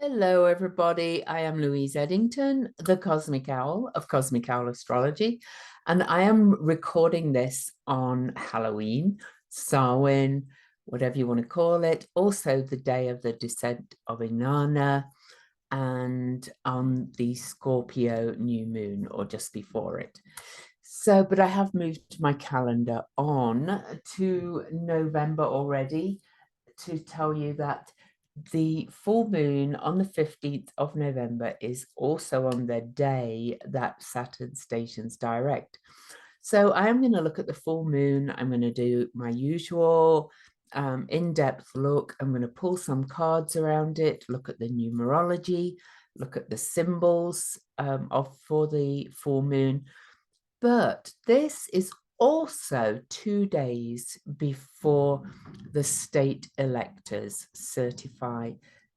Hello, everybody. I am Louise Eddington, the Cosmic Owl of Cosmic Owl Astrology, and I am recording this on Halloween, Samhain, whatever you want to call it, also the day of the descent of Inanna, and on the Scorpio new moon, or just before it. So, but I have moved my calendar on to November already to tell you that the full moon on the 15th of November is also on the day that Saturn stations direct. So I am going to look at the full moon. I'm going to do my usual in-depth look. I'm going to pull some cards around it, look at the numerology, look at the symbols for the full moon. But this is also 2 days before the state electors certify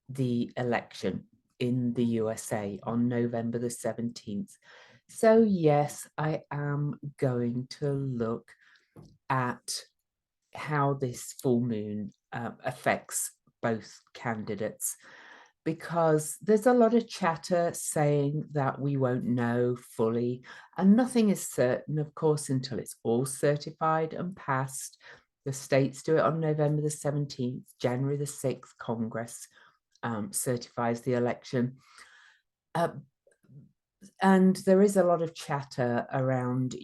the election in the USA on November the 17th. So yes, I am going to look at how this full moon affects both candidates, because there's a lot of chatter saying that we won't know fully, and nothing is certain, of course, until it's all certified and passed. The states do it on November the 17th, January the 6th, Congress certifies the election. And there is a lot of chatter around,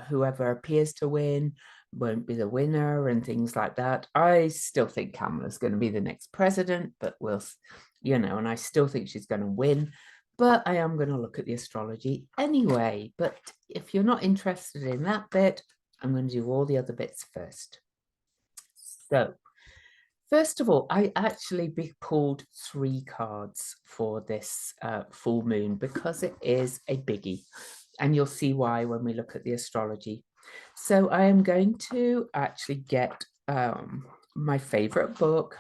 whoever appears to win won't be the winner and things like that. I still think Kamala's going to be the next president, but and I still think she's going to win. But I am going to look at the astrology anyway. But if you're not interested in that bit, I'm going to do all the other bits first. So, first of all, I actually pulled 3 cards for this full moon because it is a biggie, and you'll see why when we look at the astrology. So I am going to actually get my favorite book,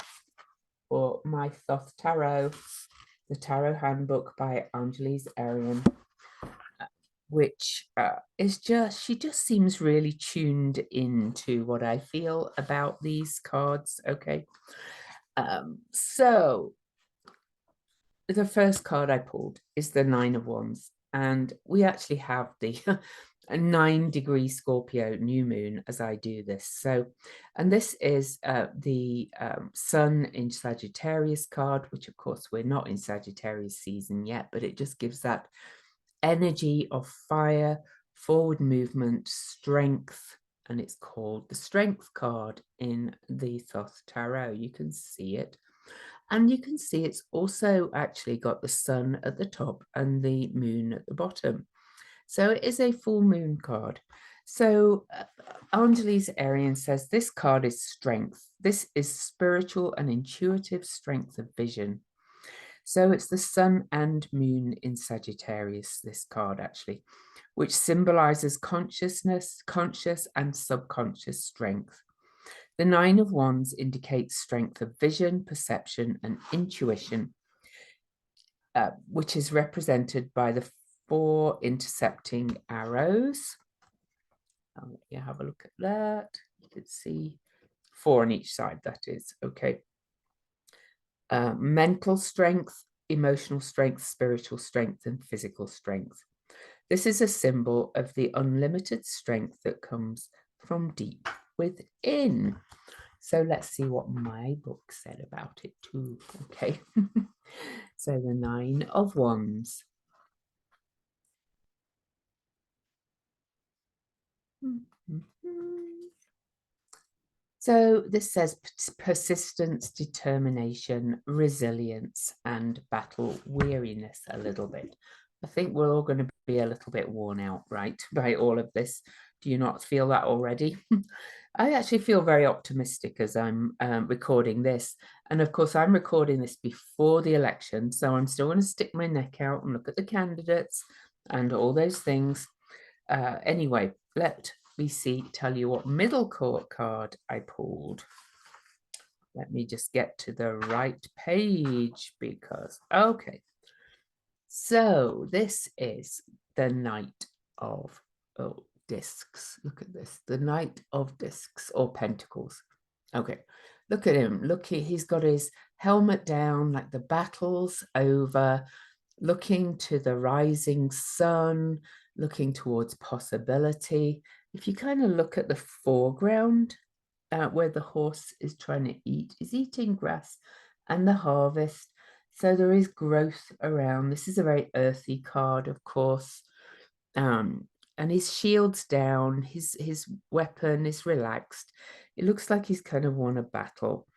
or my Thoth Tarot, the Tarot Handbook by Angeles Arian, which is she just seems really tuned into what I feel about these cards. Okay. So the first card I pulled is the 9 of Wands, and we actually have the 9-degree Scorpio new moon as I do this. So, and this is the Sun in Sagittarius card, which of course we're not in Sagittarius season yet, but it just gives that energy of fire, forward movement, strength, and it's called the Strength card in the Thoth Tarot. You can see it. And you can see it's also actually got the sun at the top and the moon at the bottom. So it is a full moon card. So Angeles Arian says this card is strength. This is spiritual and intuitive strength of vision. So it's the sun and moon in Sagittarius, this card actually, which symbolizes consciousness, conscious and subconscious strength. The 9 of Wands indicates strength of vision, perception, and intuition, which is represented by the 4 intercepting arrows. I'll let you have a look at that. You can see 4 on each side, that is. Okay. Mental strength, emotional strength, spiritual strength, and physical strength. This is a symbol of the unlimited strength that comes from deep within. So let's see what my book said about it too. Okay. So the 9 of Wands. So this says persistence, determination, resilience, and battle weariness a little bit. I think we're all going to be a little bit worn out, right, by all of this. Do you not feel that already? I actually feel very optimistic as I'm recording this. And of course, I'm recording this before the election. So I'm still going to stick my neck out and look at the candidates and all those things. Anyway, let me tell you what middle court card I pulled. Let me just get to the right page because, okay. So this is the Knight of Discs. Look at this, the Knight of Discs or Pentacles. Okay, look at him. Look, he's got his helmet down, like the battle's over, looking to the rising sun, looking towards possibility. If you kind of look at the foreground, where the horse is trying to eat, is eating grass, and the harvest. So there is growth around. This is a very earthy card, of course. And his shield's down, his weapon is relaxed. It looks like he's kind of won a battle.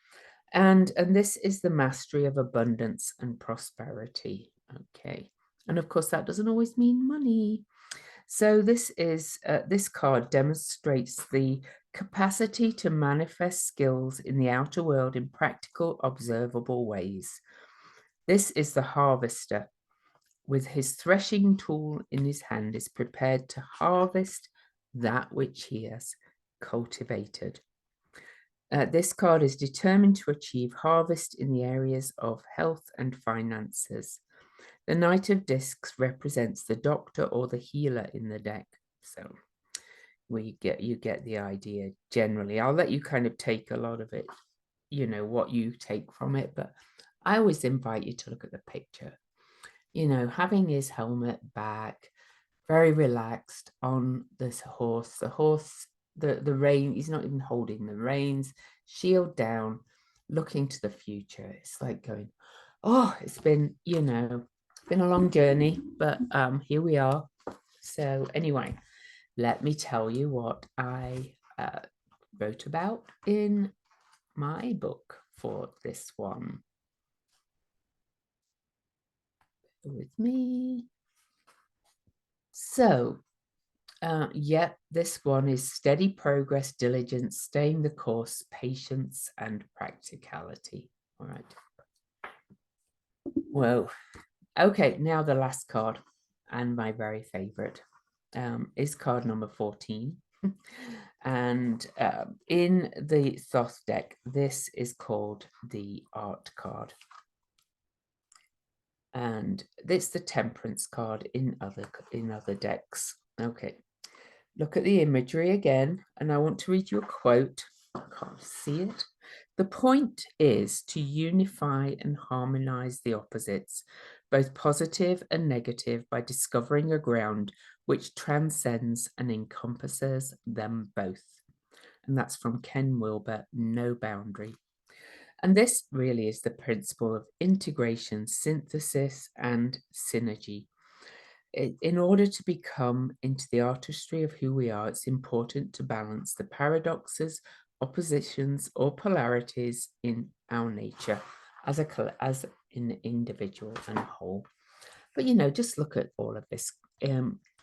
And this is the mastery of abundance and prosperity. Okay. And of course, that doesn't always mean money. So this card demonstrates the capacity to manifest skills in the outer world in practical, observable ways. This is the harvester with his threshing tool in his hand is prepared to harvest that which he has cultivated. This card is determined to achieve harvest in the areas of health and finances. The Knight of Discs represents the doctor or the healer in the deck. So you get the idea generally. I'll let you kind of take a lot of it, what you take from it, but I always invite you to look at the picture. Having his helmet back, very relaxed on this horse. The horse, the rein, he's not even holding the reins, shield down, looking to the future. It's like going, oh, it's been, been a long journey, but here we are. So anyway, let me tell you what I wrote about in my book for this one. With me. So, this one is steady progress, diligence, staying the course, patience, and practicality. All right. Whoa. Okay, now the last card, and my very favorite, is card number 14. And in the Thoth deck, this is called the Art card. And it's the Temperance card in other decks. Okay, look at the imagery again, and I want to read you a quote. I can't see it. The point is to unify and harmonize the opposites, both positive and negative, by discovering a ground which transcends and encompasses them both. And that's from Ken Wilber, No Boundary. And this really is the principle of integration, synthesis, and synergy. In order to become into the artistry of who we are, it's important to balance the paradoxes, oppositions, or polarities in our nature as an individual and a whole. But just look at all of this.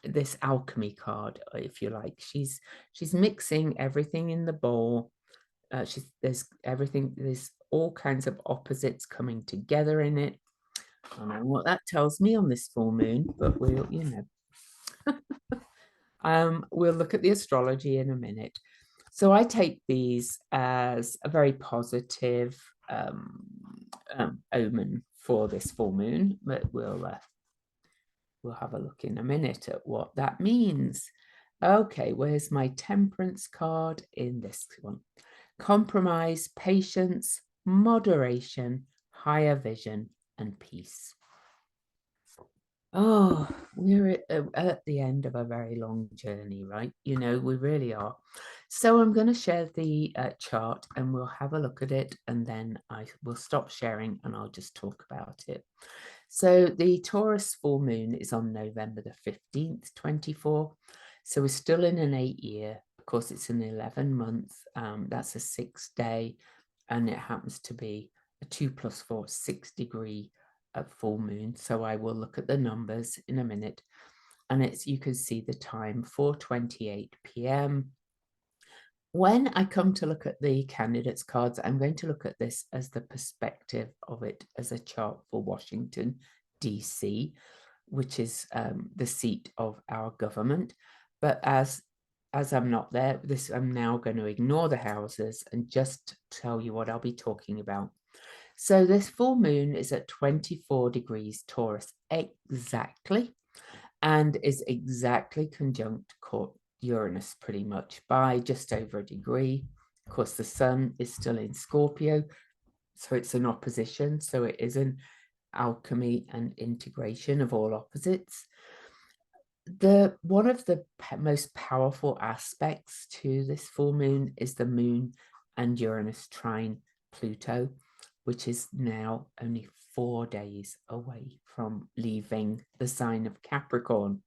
This alchemy card, if you like. She's mixing everything in the bowl. There's all kinds of opposites coming together in it. I don't know what that tells me on this full moon, but we'll we'll look at the astrology in a minute. So I take these as a very positive omen for this full moon, but we'll have a look in a minute at what that means. Okay, where's my Temperance card in this one? Compromise, patience, moderation, higher vision, and peace. Oh, we're at the end of a very long journey, right? We really are. So I'm going to share the chart and we'll have a look at it, and then I will stop sharing and I'll just talk about it. So the Taurus full moon is on November the 15th, 24. So we're still in an 8-year. Of course, it's an 11-month. That's a 6-day, and it happens to be a 2 + 4, 6-degree full moon. So I will look at the numbers in a minute, and you can see the time, 4:28 p.m. When I come to look at the candidates cards, I'm going to look at this as the perspective of it as a chart for Washington, D.C., which is the seat of our government. But as I'm not there, I'm now going to ignore the houses and just tell you what I'll be talking about. So this full moon is at 24 degrees Taurus exactly, and is exactly conjunct Uranus pretty much by just over a degree. Of course, the sun is still in Scorpio, So it's an opposition. So it is an alchemy and integration of all opposites. One of the most powerful aspects to this full moon is the moon and Uranus trine Pluto, which is now only 4 days away from leaving the sign of Capricorn.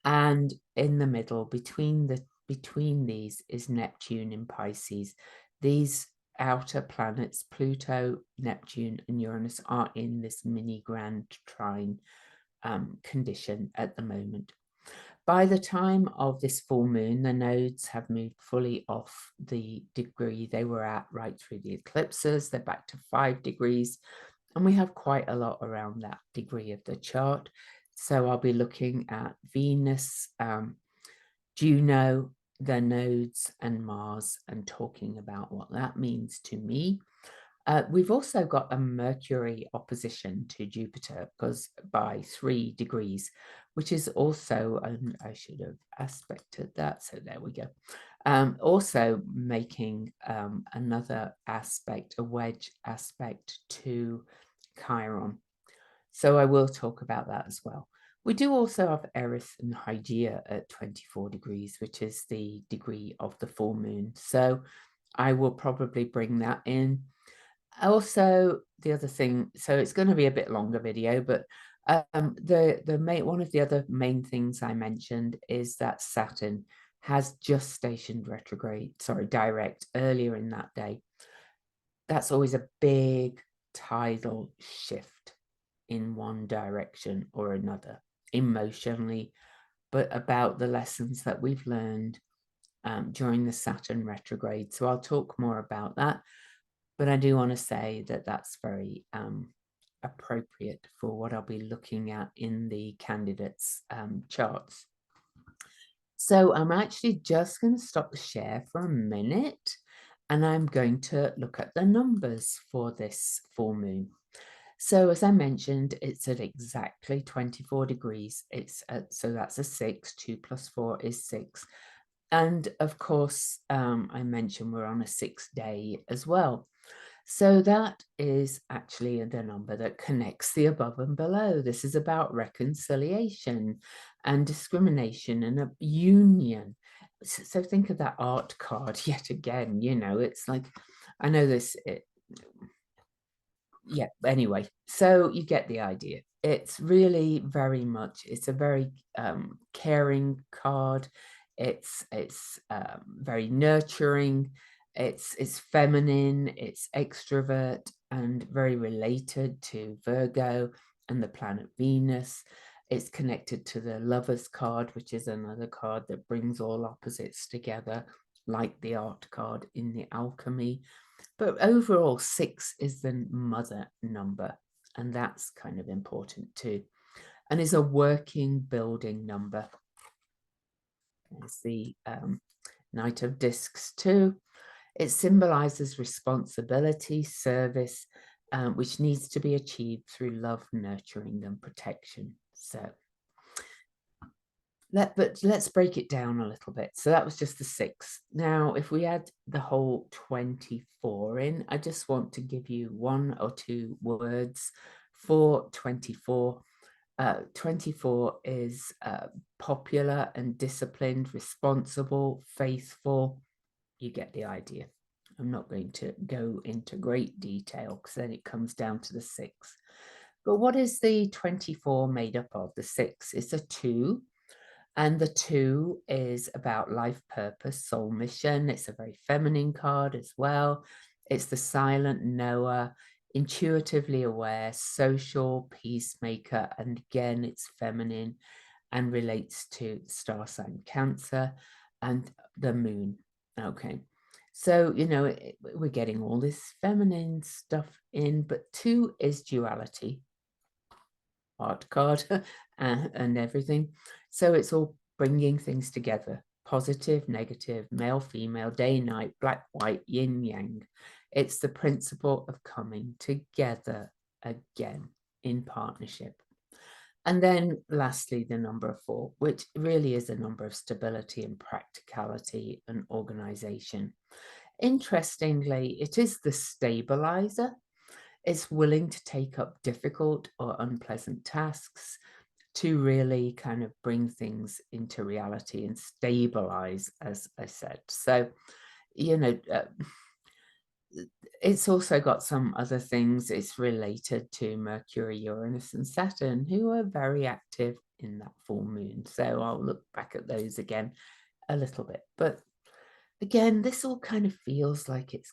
And in the middle, between these, is Neptune in Pisces. These outer planets, Pluto, Neptune, and Uranus, are in this mini grand trine condition at the moment. By the time of this full moon, the nodes have moved fully off the degree they were at right through the eclipses. They're back to 5 degrees, and we have quite a lot around that degree of the chart. So I'll be looking at Venus, Juno, the nodes, and Mars, and talking about what that means to me. We've also got a Mercury opposition to Jupiter, because by 3 degrees, which is also, and I should have aspected that, so there we go. Also making another aspect, a wedge aspect to Chiron. So I will talk about that as well. We do also have Eris and Hygeia at 24 degrees, which is the degree of the full moon. So I will probably bring that in. Also, the other thing, so it's going to be a bit longer video, but one of the other main things I mentioned is that Saturn has just stationed direct earlier in that day. That's always a big tidal shift in one direction or another, emotionally, but about the lessons that we've learned during the Saturn retrograde. So I'll talk more about that. But I do want to say that that's very appropriate for what I'll be looking at in the candidates' charts. So I'm actually just going to stop the share for a minute, and I'm going to look at the numbers for this full moon. So as I mentioned, it's at exactly 24 degrees. So that's a 6. 2 plus 4 is 6. And of course, I mentioned we're on a 6th day as well. So that is actually the number that connects the above and below. This is about reconciliation and discrimination and a union. So think of that art card yet again, it's like, I know this, yeah, anyway, so you get the idea. It's really very much, it's a very caring card. It's very nurturing. It's feminine, it's extrovert, and very related to Virgo and the planet Venus. It's connected to the Lovers card, which is another card that brings all opposites together, like the art card in the alchemy. But overall, 6 is the mother number, and that's kind of important too, and is a working, building number. There's the Knight of Discs too. It symbolizes responsibility, service, which needs to be achieved through love, nurturing, and protection. So let's break it down a little bit. So that was just the 6. Now, if we add the whole 24 in, I just want to give you 1 or 2 words for 24. 24 is popular and disciplined, responsible, faithful. You get the idea. I'm not going to go into great detail because then it comes down to the 6. But what is the 24 made up of? The 6 is a 2. And the 2 is about life purpose, soul mission. It's a very feminine card as well. It's the silent knower, intuitively aware, social, peacemaker. And again, it's feminine and relates to star sign Cancer and the moon. Okay. So, we're getting all this feminine stuff in, but 2 is duality, art card and everything. So it's all bringing things together: positive, negative, male, female, day, night, black, white, yin, yang. It's the principle of coming together again in partnership. And then lastly, the number 4, which really is a number of stability and practicality and organization. Interestingly, it is the stabilizer. It's willing to take up difficult or unpleasant tasks to really kind of bring things into reality and stabilize, as I said. So, it's also got some other things. It's related to Mercury, Uranus, and Saturn, who are very active in that full moon. So I'll look back at those again a little bit. But again, this all kind of feels like it's,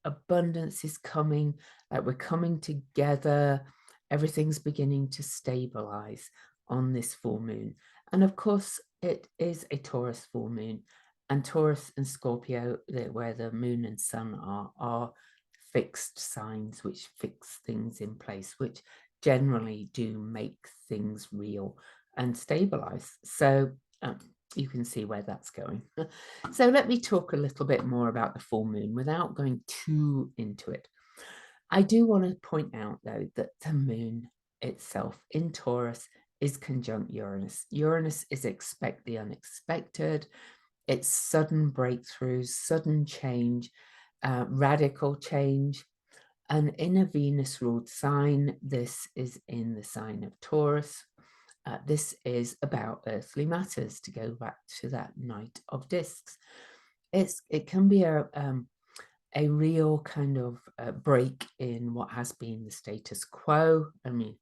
abundance is coming, like we're coming together. Everything's beginning to stabilize on this full moon. And of course, it is a Taurus full moon. And Taurus and Scorpio, where the moon and sun are fixed signs, which fix things in place, which generally do make things real and stabilize. So you can see where that's going. So let me talk a little bit more about the full moon without going too into it. I do want to point out, though, that the moon itself in Taurus is conjunct Uranus. Uranus is expect the unexpected. It's sudden breakthroughs, sudden change, radical change. And in a Venus-ruled sign, this is in the sign of Taurus. This is about earthly matters, to go back to that Knight of Discs. It can be a real kind of break in what has been the status quo. I mean,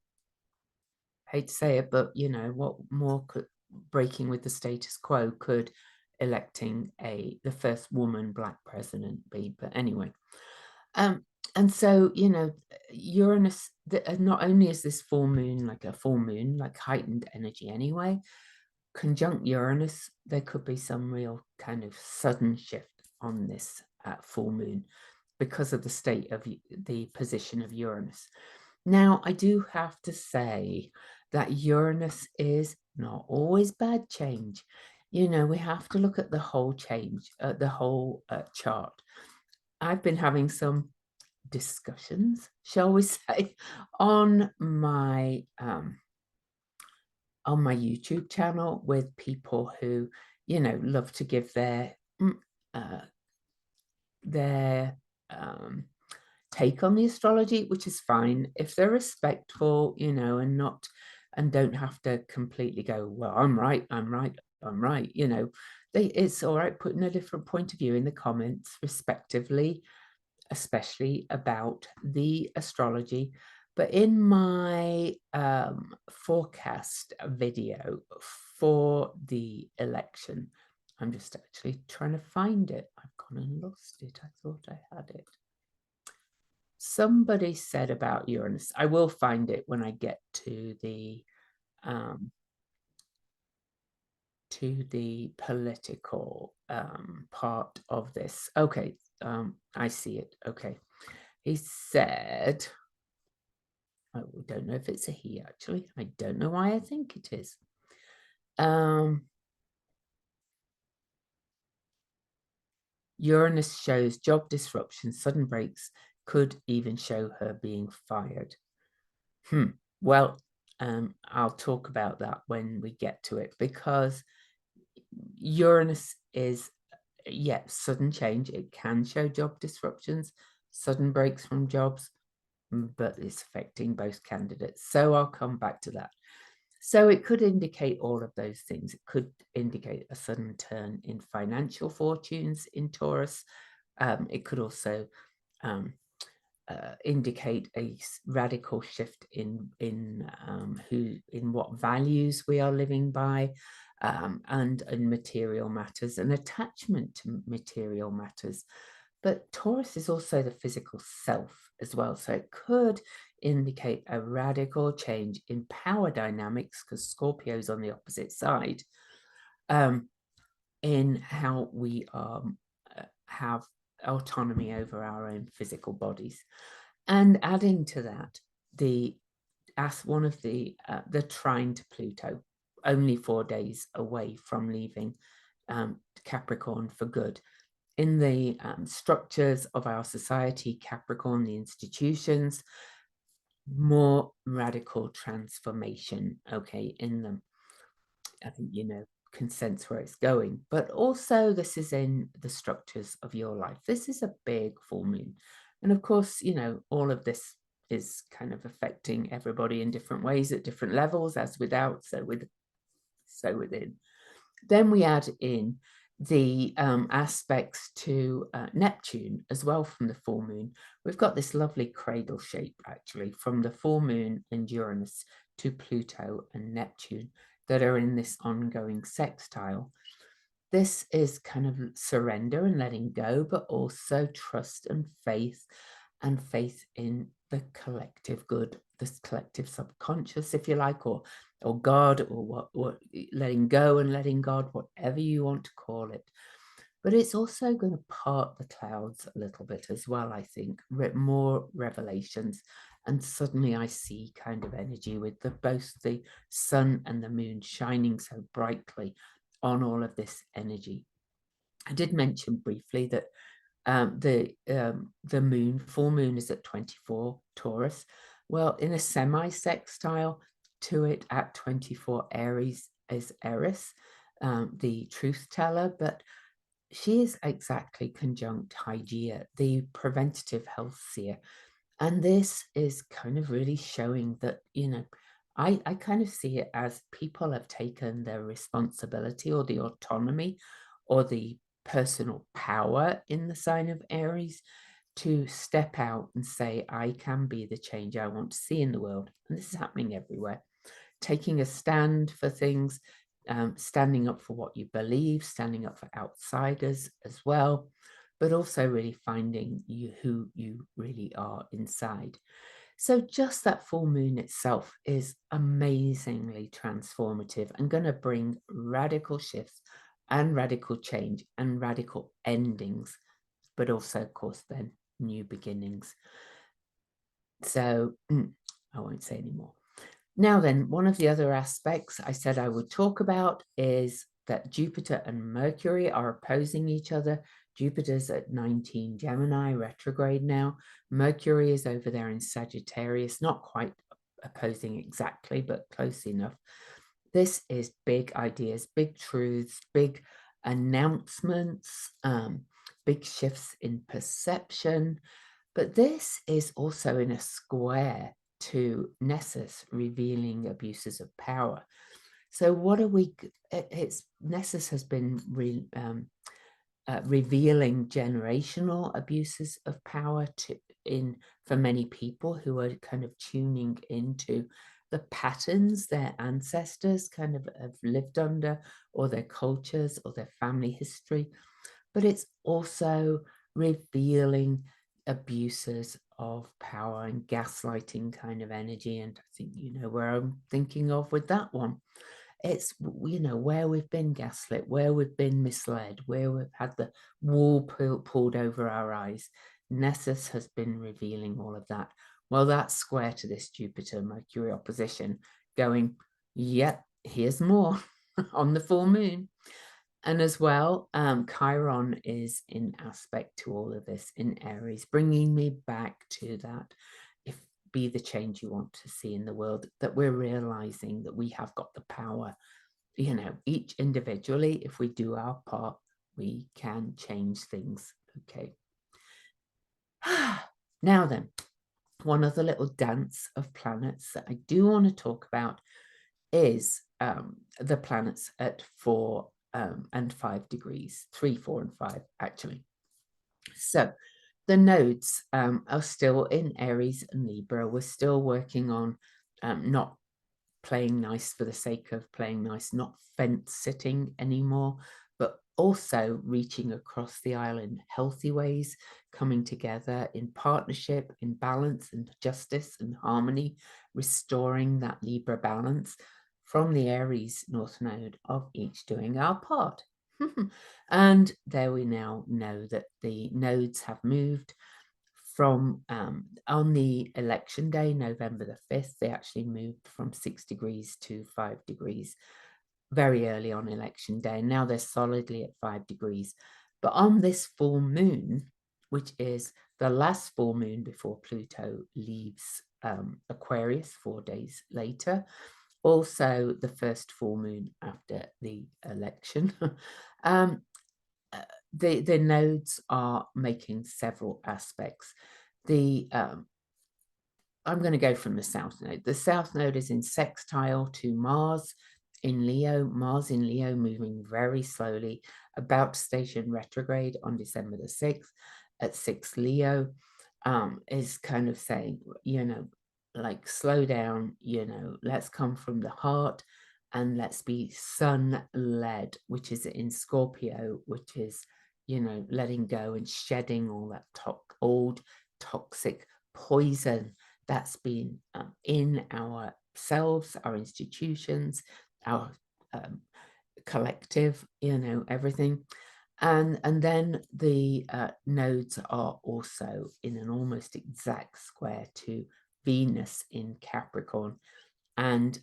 I hate to say it, but what more could breaking with the status quo could electing the first woman Black president be? But anyway, and so Uranus, not only is this full moon like a full moon, like heightened energy anyway, conjunct Uranus, there could be some real kind of sudden shift on this full moon because of the state of the position of Uranus. Now, I do have to say that Uranus is not always bad change. We have to look at the whole change, the whole chart. I've been having some discussions, shall we say, on my YouTube channel with people who, love to give their take on the astrology, which is fine if they're respectful, and don't have to completely go, well, I'm right. It's all right putting a different point of view in the comments, respectively, especially about the astrology. But in my forecast video for the election, I'm just actually trying to find it. I've gone and lost it. I thought I had it. Somebody said about Uranus. I will find it when I get to the political part of this. Okay, I see it. Okay. He said, I don't know if it's a he, actually. I don't know why I think it is. Uranus shows job disruption, sudden breaks, could even show her being fired. Well, I'll talk about that when we get to it, because Uranus is, sudden change. It can show job disruptions, sudden breaks from jobs, but it's affecting both candidates. So I'll come back to that. So it could indicate all of those things. It could indicate a sudden turn in financial fortunes in Taurus. It could also indicate a radical shift in what values we are living by, and in material matters, and attachment to material matters. But Taurus is also the physical self as well. So it could indicate a radical change in power dynamics, because Scorpio's on the opposite side, in how we have autonomy over our own physical bodies. And adding to that, one of the trine to Pluto, only 4 days away from leaving Capricorn for good. In the structures of our society, Capricorn, the institutions, more radical transformation, okay, in them. I think, can sense where it's going. But also, this is in the structures of your life. This is a big full moon. And of course, all of this is kind of affecting everybody in different ways at different levels, as without, so within. Then we add in the aspects to Neptune as well from the full moon. We've got this lovely cradle shape actually from the full moon and Uranus to Pluto and Neptune that are in this ongoing sextile. This is kind of surrender and letting go, but also trust and faith in the collective good, this collective subconscious, if you like, or God, or what letting go and letting God, whatever you want to call it. But it's also going to part the clouds a little bit as well, I think, more revelations. And suddenly I see kind of energy with both the sun and the moon shining so brightly on all of this energy. I did mention briefly that the moon, full moon, is at 24 Taurus. Well, in a semi-sextile to it at 24 Aries is Eris, the truth teller, but she is exactly conjunct Hygeia, the preventative health seer. And this is kind of really showing that, I kind of see it as people have taken their responsibility or the autonomy or the personal power in the sign of Aries to step out and say, I can be the change I want to see in the world. And this is happening everywhere. Taking a stand for things, standing up for what you believe, standing up for outsiders as well, but also really finding who you really are inside. So just that full moon itself is amazingly transformative and going to bring radical shifts and radical change and radical endings, but also, of course, then new beginnings. So I won't say anymore. Now then, one of the other aspects I said I would talk about is that Jupiter and Mercury are opposing each other. Jupiter's at 19 Gemini, retrograde now. Mercury is over there in Sagittarius, not quite opposing exactly, but close enough. This is big ideas, big truths, big announcements, big shifts in perception. But this is also in a square to Nessus, revealing abuses of power. So what are we, Nessus has been revealing generational abuses of power for many people who are kind of tuning into the patterns their ancestors kind of have lived under, or their cultures or their family history. But it's also revealing abuses of power and gaslighting kind of energy. And I think you know where I'm thinking of with that one. It's, where we've been gaslit, where we've been misled, where we've had the wool pulled over our eyes. Nessus has been revealing all of that. Well, that's square to this Jupiter-Mercury opposition, going, yep, here's more on the full moon. And as well, Chiron is in aspect to all of this in Aries, bringing me back to that. Be the change you want to see in the world, that we're realizing that we have got the power, each individually. If we do our part, we can change things. Okay. Now then, one other little dance of planets that I do want to talk about is the planets at 4 and 5 degrees, 3, 4, and 5, actually. So the nodes are still in Aries and Libra. We're still working on not playing nice for the sake of playing nice, not fence sitting anymore, but also reaching across the aisle in healthy ways, coming together in partnership, in balance and justice and harmony, restoring that Libra balance from the Aries North Node of each doing our part. And there we now know that the nodes have moved from on the election day, November the 5th, they actually moved from 6 degrees to 5 degrees very early on election day. Now they're solidly at 5 degrees. But on this full moon, which is the last full moon before Pluto leaves Aquarius 4 days later, also the first full moon after the election, the nodes are making several aspects. The I'm going to go from the South Node. The South Node is in sextile to Mars in Leo. Mars in Leo moving very slowly, about to station retrograde on December the 6th at 6 Leo, is kind of saying, like slow down, let's come from the heart and let's be sun-led, which is in Scorpio, which is, letting go and shedding all that old toxic poison that's been in ourselves, our institutions, our collective, everything. And then the nodes are also in an almost exact square to Venus in Capricorn. And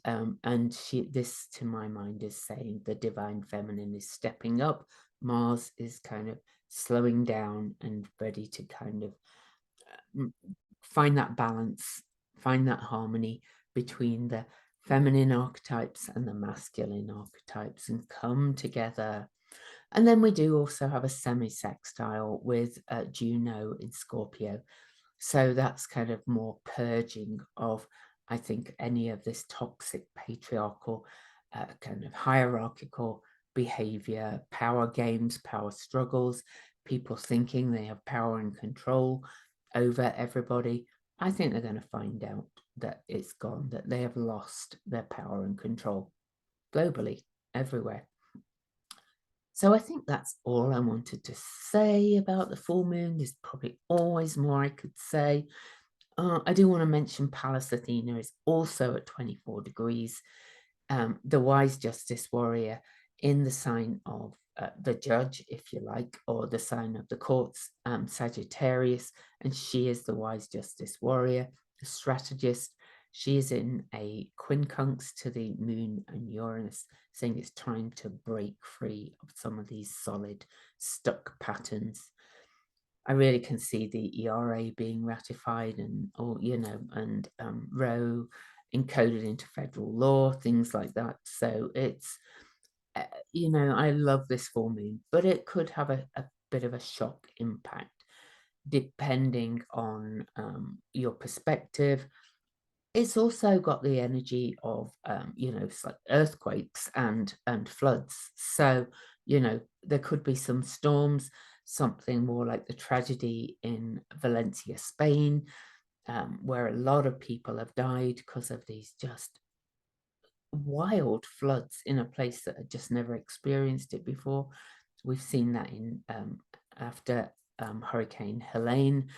this, to my mind, is saying the divine feminine is stepping up. Mars is kind of slowing down and ready to kind of find that balance, find that harmony between the feminine archetypes and the masculine archetypes and come together. And then we do also have a semi-sextile with Juno in Scorpio. So that's kind of more purging of, I think, any of this toxic patriarchal kind of hierarchical behavior, power games, power struggles, people thinking they have power and control over everybody. I think they're going to find out that it's gone, that they have lost their power and control globally, everywhere. So I think that's all I wanted to say about the full moon. There's probably always more I could say. I do want to mention Pallas Athena is also at 24 degrees, the wise justice warrior in the sign of the judge, if you like, or the sign of the courts, Sagittarius, and she is the wise justice warrior, the strategist. She is in a quincunx to the moon and Uranus, saying it's time to break free of some of these solid, stuck patterns. I really can see the ERA being ratified and Roe encoded into federal law, things like that. So it's, I love this full moon, but it could have a bit of a shock impact depending on your perspective. It's also got the energy of, it's like earthquakes and floods. So, there could be some storms, something more like the tragedy in Valencia, Spain, where a lot of people have died because of these just wild floods in a place that had just never experienced it before. We've seen that in after Hurricane Helene.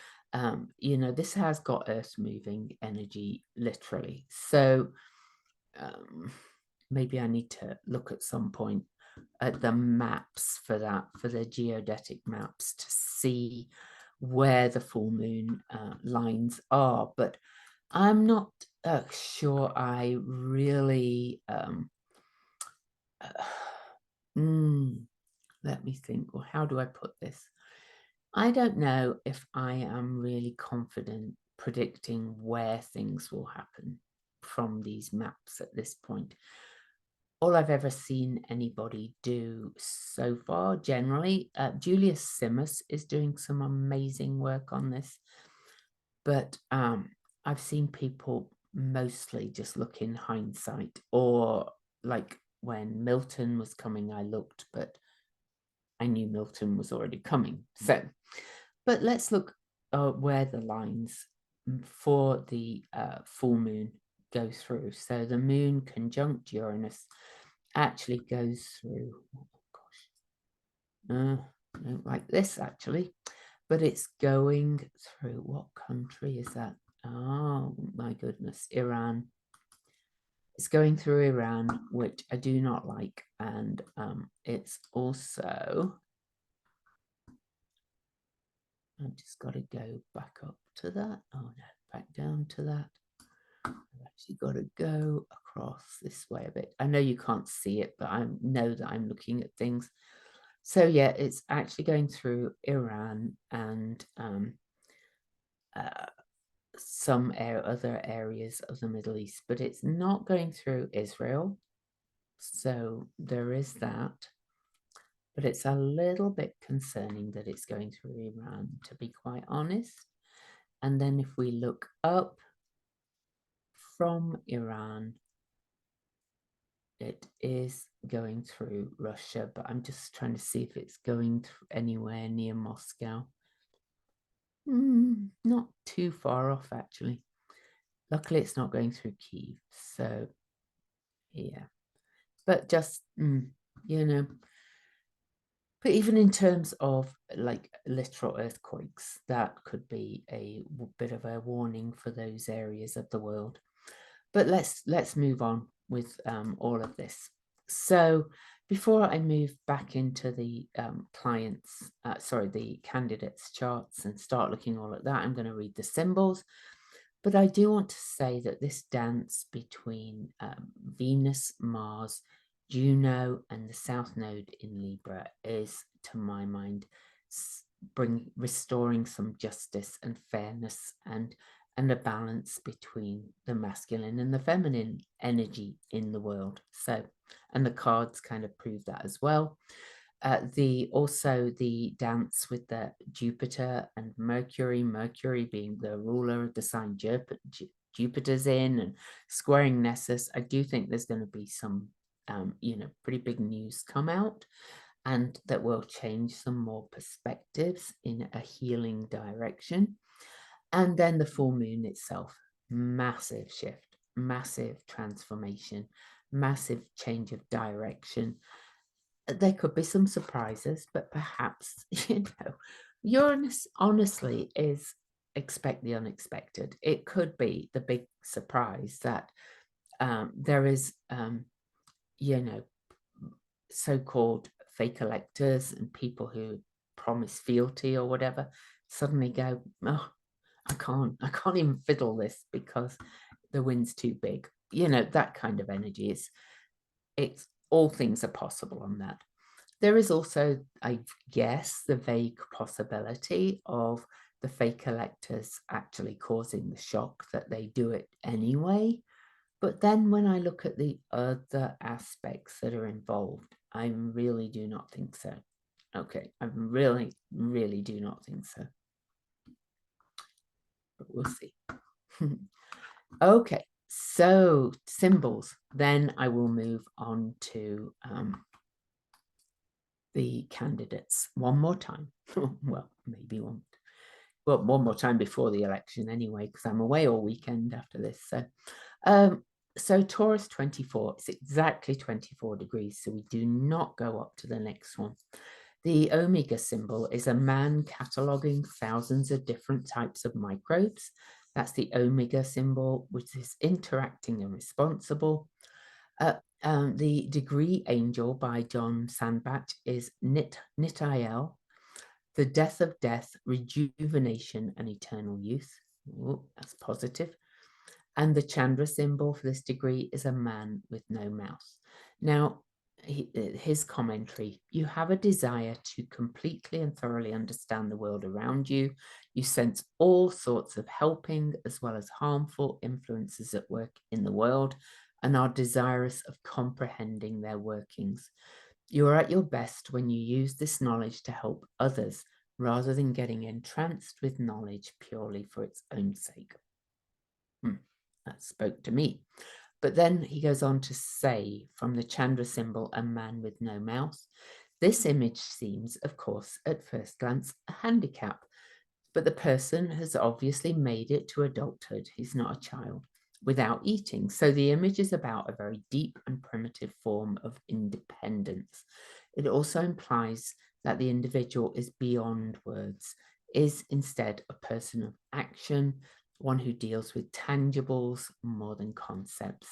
This has got earth moving energy, literally. So maybe I need to look at some point at the maps for that, for the geodetic maps, to see where the full moon lines are. But I'm not sure I really let me think. Well, how do I put this? I don't know if I am really confident predicting where things will happen from these maps at this point. All I've ever seen anybody do so far, generally, Julius Simmers is doing some amazing work on this, but I've seen people mostly just look in hindsight, or like when Milton was coming, I looked, but I knew Milton was already coming. So, but let's look where the lines for the full moon go through. So the moon conjunct Uranus actually goes through, like this actually, but it's going through, what country is that? Oh my goodness, Iran. It's going through Iran, which I do not like, and it's also, I've just got to go back up to that. Oh no, back down to that. I've actually got to go across this way a bit. I know you can't see it, but I know that I'm looking at things. So yeah, it's actually going through Iran and some other areas of the Middle East, but it's not going through Israel. So there is that. But it's a little bit concerning that it's going through Iran, to be quite honest. And then if we look up, from Iran. It is going through Russia, but I'm just trying to see if it's going anywhere near Moscow. Not too far off, actually. Luckily, it's not going through Kyiv. So, yeah. But just, you know, but even in terms of like literal earthquakes, that could be a bit of a warning for those areas of the world. But let's move on with all of this. So before I move back into the the candidates charts and start looking all at that, I'm going to read the symbols. But I do want to say that this dance between Venus, Mars, Juno, and the South Node in Libra is, to my mind, restoring some justice and fairness and a balance between the masculine and the feminine energy in the world. So, and the cards kind of prove that as well. Also the dance with the Jupiter and Mercury being the ruler of the sign Jupiter's in, and squaring Nessus. I do think there's going to be some pretty big news come out, and that will change some more perspectives in a healing direction. And then the full moon itself, massive shift, massive transformation, massive change of direction. There could be some surprises, but perhaps, Uranus honestly is expect the unexpected. It could be the big surprise that there is, so-called fake electors and people who promise fealty or whatever suddenly go, oh, I can't even fiddle this because the wind's too big. That kind of energy. It's all things are possible on that. There is also, I guess, the vague possibility of the fake electors actually causing the shock that they do it anyway. But then when I look at the other aspects that are involved, I really do not think so. Okay, I really, really do not think so. But we'll see. Okay, so symbols. Then I will move on to the candidates one more time. Well, maybe one more time before the election anyway, because I'm away all weekend after this. So Taurus 24, it's exactly 24 degrees, so we do not go up to the next one. The Omega symbol is a man cataloging thousands of different types of microbes. That's the Omega symbol, which is interacting and responsible. The Degree Angel by John Sandbach is Nitael, the death of death, rejuvenation and eternal youth. Ooh, that's positive. And the Chandra symbol for this degree is a man with no mouth. Now, his commentary: you have a desire to completely and thoroughly understand the world around you. You sense all sorts of helping as well as harmful influences at work in the world and are desirous of comprehending their workings. You are at your best when you use this knowledge to help others rather than getting entranced with knowledge purely for its own sake. That spoke to me. But then he goes on to say, from the Chandra symbol, a man with no mouth. This image seems, of course, at first glance, a handicap, but the person has obviously made it to adulthood. He's not a child without eating. So the image is about a very deep and primitive form of independence. It also implies that the individual is beyond words, is instead a person of action, one who deals with tangibles more than concepts.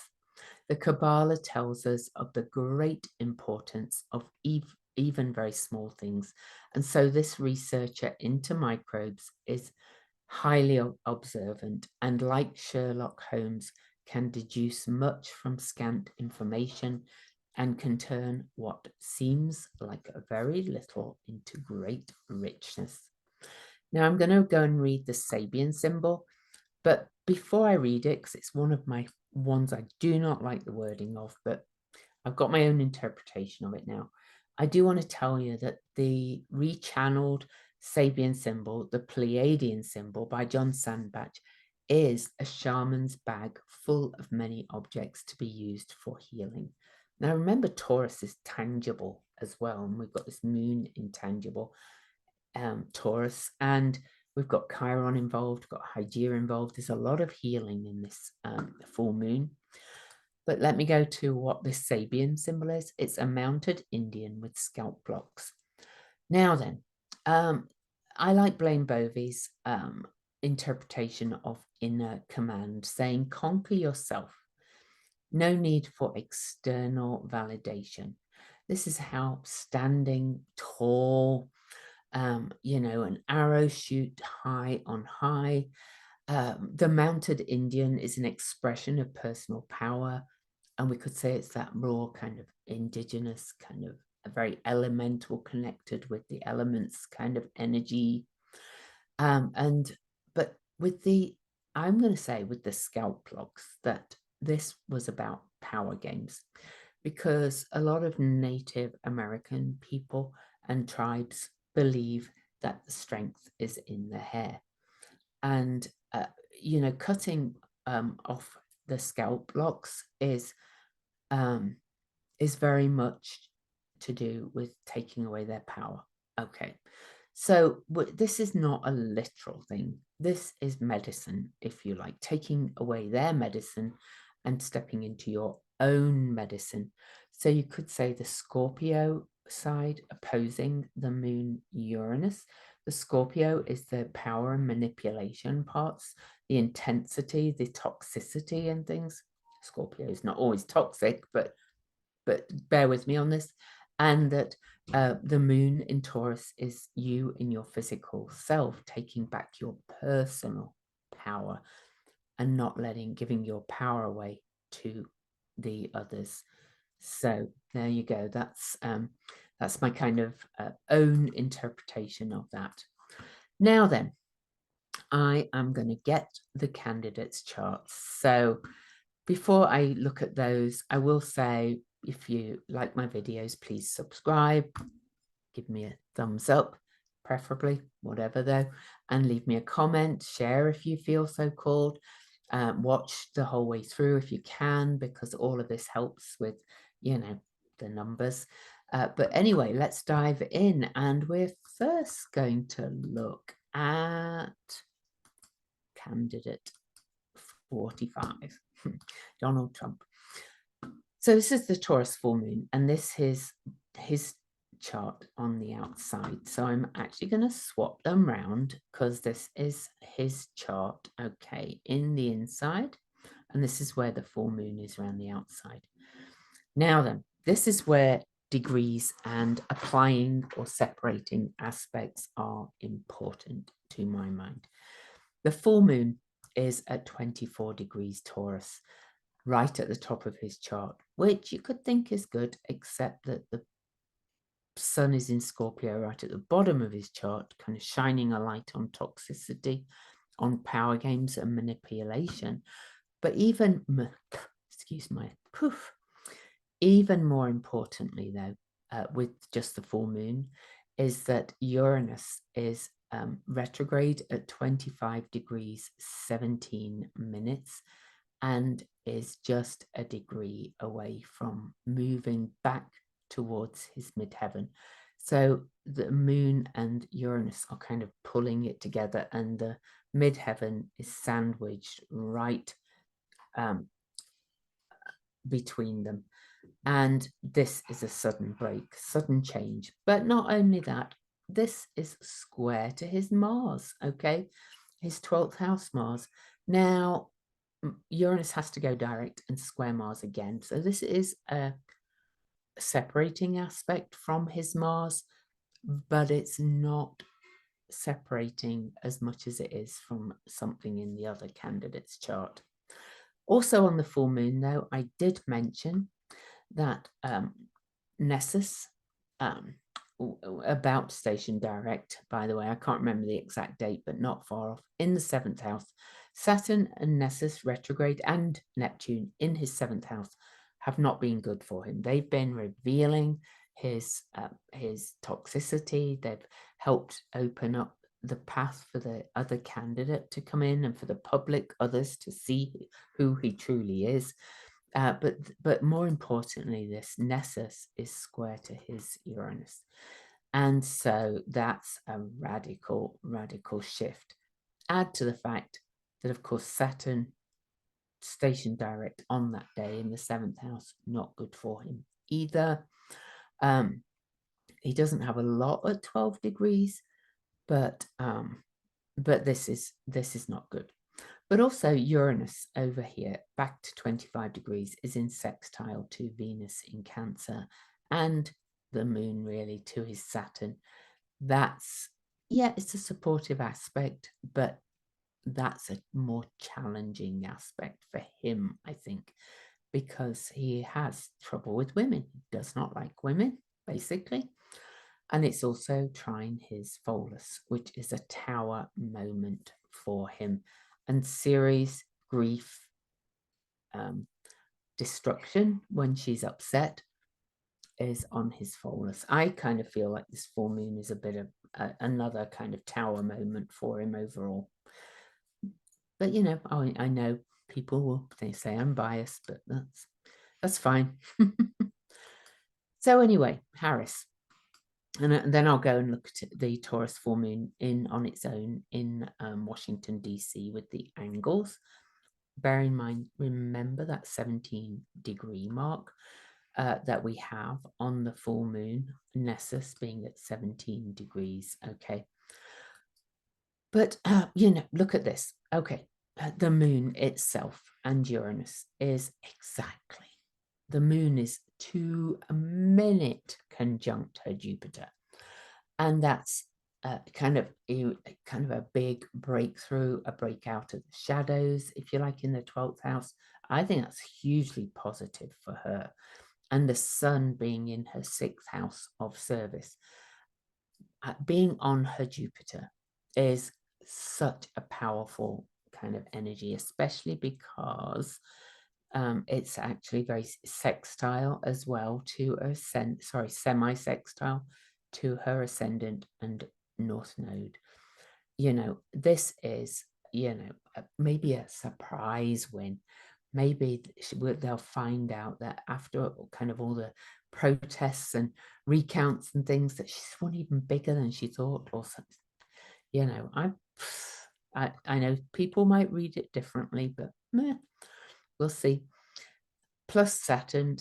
The Kabbalah tells us of the great importance of even very small things. And so this researcher into microbes is highly observant and, like Sherlock Holmes, can deduce much from scant information and can turn what seems like a very little into great richness. Now I'm going to go and read the Sabian symbol, but before I read it, because it's one of my ones I do not like the wording of, but I've got my own interpretation of it now. I do want to tell you that the rechanneled Sabian symbol, the Pleiadian symbol by John Sandbach, is a shaman's bag full of many objects to be used for healing. Now, remember, Taurus is tangible as well, and we've got this moon intangible Taurus, and we've got Chiron involved, we've got Hygeia involved. There's a lot of healing in this full moon. But let me go to what this Sabian symbol is. It's a mounted Indian with scalp blocks. Now then, I like Blaine Bovey's interpretation of inner command, saying conquer yourself. No need for external validation. This is how standing tall, an arrow shoot high on high. The mounted Indian is an expression of personal power. And we could say it's that raw kind of indigenous, kind of a very elemental, connected with the elements kind of energy. But with I'm going to say with the scalp blocks, that this was about power games, because a lot of Native American people and tribes believe that the strength is in the hair. And, cutting off the scalp blocks is very much to do with taking away their power. Okay. So this is not a literal thing. This is medicine, if you like, taking away their medicine and stepping into your own medicine. So you could say the Scorpio side opposing the moon Uranus. The Scorpio is the power and manipulation parts, the intensity, the toxicity and things. Scorpio is not always toxic, but bear with me on this. And that the moon in Taurus is you in your physical self, taking back your personal power and not giving your power away to the others. So there you go. That's my kind of own interpretation of that. Now then, I am going to get the candidates charts. So before I look at those, I will say, if you like my videos, please subscribe, give me a thumbs up, preferably, whatever though, and leave me a comment, share if you feel so called, watch the whole way through if you can, because all of this helps with, the numbers. But anyway, let's dive in, and we're first going to look at candidate 45. Donald Trump. So this is the Taurus full moon, and this is his chart on the outside. So I'm actually going to swap them around, because this is his chart, okay, in the inside, and this is where the full moon is around the outside. Now then, this is where degrees and applying or separating aspects are important to my mind. The full moon is at 24 degrees Taurus, right at the top of his chart, which you could think is good, except that the sun is in Scorpio right at the bottom of his chart, kind of shining a light on toxicity, on power games and manipulation. But even more importantly, though, with just the full moon, is that Uranus is retrograde at 25 degrees 17 minutes and is just a degree away from moving back towards his midheaven. So the moon and Uranus are kind of pulling it together, and the midheaven is sandwiched right between them. And this is a sudden break, sudden change. But not only that, this is square to his Mars, okay? His 12th house Mars. Now, Uranus has to go direct and square Mars again. So this is a separating aspect from his Mars, but it's not separating as much as it is from something in the other candidate's chart. Also on the full moon, though, I did mention that Nessus, about station direct, by the way, I can't remember the exact date, but not far off, in the 7th house. Saturn and Nessus retrograde and Neptune in his 7th house have not been good for him. They've been revealing his toxicity. They've helped open up the path for the other candidate to come in and for the public, others to see who he truly is. But more importantly, this Nessus is square to his Uranus. And so that's a radical, radical shift. Add to the fact that, of course, Saturn stationed direct on that day in the 7th house, not good for him either. He doesn't have a lot at 12 degrees, but this is not good. But also Uranus over here, back to 25 degrees, is in sextile to Venus in Cancer and the moon really to his Saturn. That's, yeah, it's a supportive aspect, but that's a more challenging aspect for him, I think, because he has trouble with women. He does not like women, basically. And it's also trine his Pholus, which is a tower moment for him. And Ceres, grief, destruction when she's upset is on his Pholus. I kind of feel like this full moon is a bit of another kind of tower moment for him overall. But, you know, I know people will say I'm biased, but that's fine. So anyway, Harris. And then I'll go and look at the Taurus full moon on its own in Washington, D.C. with the angles. Bear in mind, remember that 17-degree mark that we have on the full moon, Nessus being at 17 degrees, okay? But, you know, look at this. Okay, the moon itself and Uranus is exactly, the moon is to a minute conjunct her Jupiter. And that's kind of a big breakthrough, a breakout of the shadows, if you like, in the 12th house. I think that's hugely positive for her. And the sun being in her 6th house of service, being on her Jupiter is such a powerful kind of energy, especially because it's actually very sextile as well to her semi-sextile to her ascendant and north node. You know, this is, you know, maybe a surprise win. Maybe they'll find out that after kind of all the protests and recounts and things that she's won even bigger than she thought, or something. You know, I know people might read it differently, but we'll see. Plus Saturn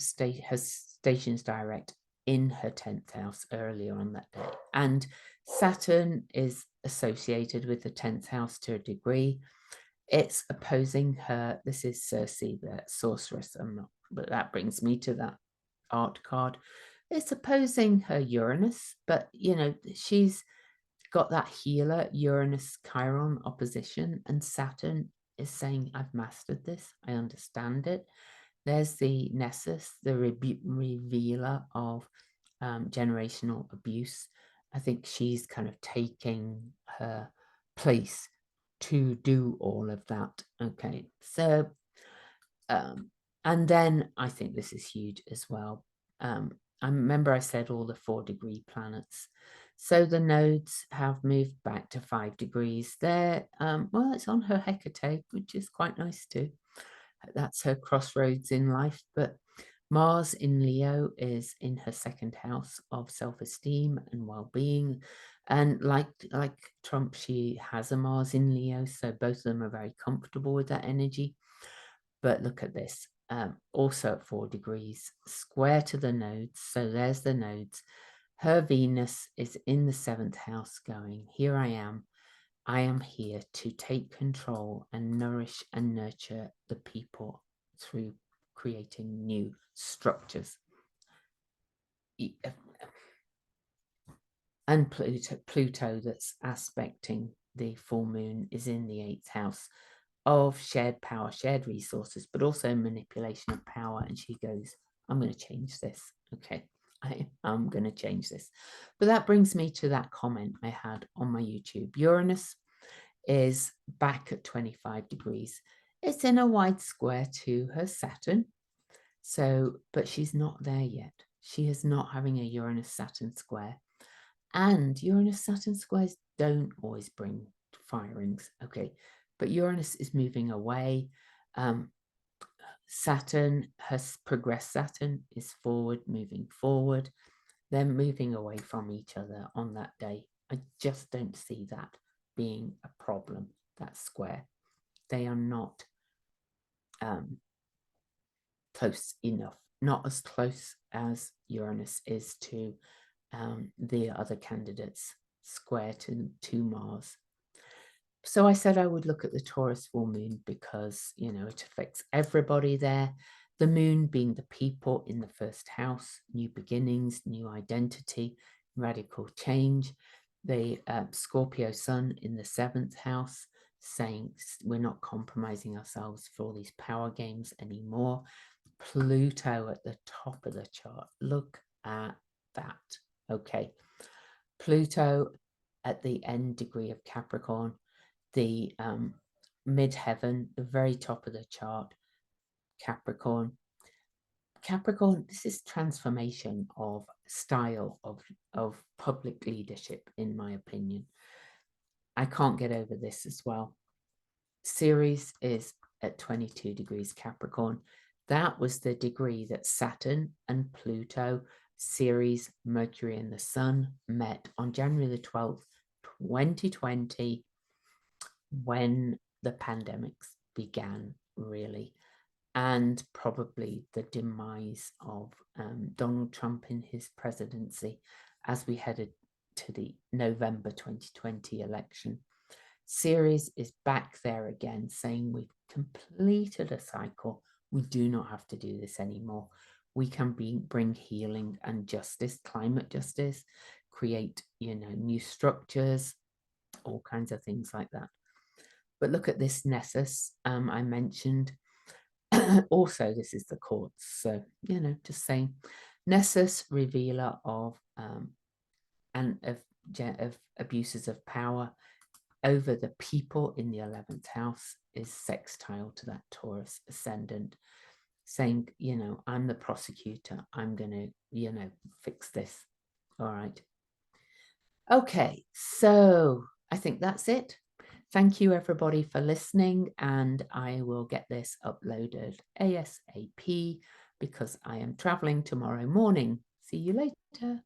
has stations direct in her 10th house earlier on that day. And Saturn is associated with the 10th house to a degree. It's opposing her. This is Circe, the sorceress. But that brings me to that art card. It's opposing her Uranus, but, you know, she's got that healer Uranus Chiron opposition, and Saturn is saying, I've mastered this. I understand it. There's the Nessus, the revealer of generational abuse. I think she's kind of taking her place to do all of that. Okay, so and then I think this is huge as well. I remember I said all the 4-degree planets. So the nodes have moved back to 5 degrees. There, well, it's on her Hecate, which is quite nice too. That's her crossroads in life. But Mars in Leo is in her 2nd house of self-esteem and well-being. And like Trump, she has a Mars in Leo, so both of them are very comfortable with that energy. But look at this, also at 4 degrees, square to the nodes. So there's the nodes. Her Venus is in the 7th house going, here I am here to take control and nourish and nurture the people through creating new structures. And Pluto that's aspecting the full moon is in the 8th house of shared power, shared resources, but also manipulation of power. And she goes, I'm going to change this. Okay, I'm going to change this. But that brings me to that comment I had on my YouTube. Uranus is back at 25 degrees. It's in a wide square to her Saturn. So, but she's not there yet. She is not having a Uranus-Saturn square. And Uranus-Saturn squares don't always bring firings, okay? But Uranus is moving away. Saturn has progressed. Saturn is forward, moving forward. They're moving away from each other on that day. I just don't see that being a problem, that square. They are not close enough, not as close as Uranus is to the other candidates square to Mars. So I said I would look at the Taurus full moon because, you know, it affects everybody there. The moon being the people in the first house, new beginnings, new identity, radical change. The Scorpio sun in the 7th house, saying we're not compromising ourselves for all these power games anymore. Pluto at the top of the chart. Look at that. Okay. Pluto at the end degree of Capricorn, the midheaven, the very top of the chart, Capricorn. Capricorn, this is transformation of style of public leadership, in my opinion. I can't get over this as well. Ceres is at 22 degrees Capricorn. That was the degree that Saturn and Pluto, Ceres, Mercury and the Sun met on January the 12th, 2020, when the pandemics began, really, and probably the demise of Donald Trump in his presidency as we headed to the November 2020 election. Ceres is back there again, saying we've completed a cycle. We do not have to do this anymore. We can bring healing and justice, climate justice, create, you know, new structures, all kinds of things like that. But look at this Nessus I mentioned. Also, this is the courts. So, you know, just saying, Nessus, revealer of abuses of power over the people in the 11th house, is sextile to that Taurus ascendant, saying, you know, I'm the prosecutor. I'm going to, you know, fix this. All right. Okay, so I think that's it. Thank you, everybody, for listening, and I will get this uploaded ASAP because I am traveling tomorrow morning. See you later.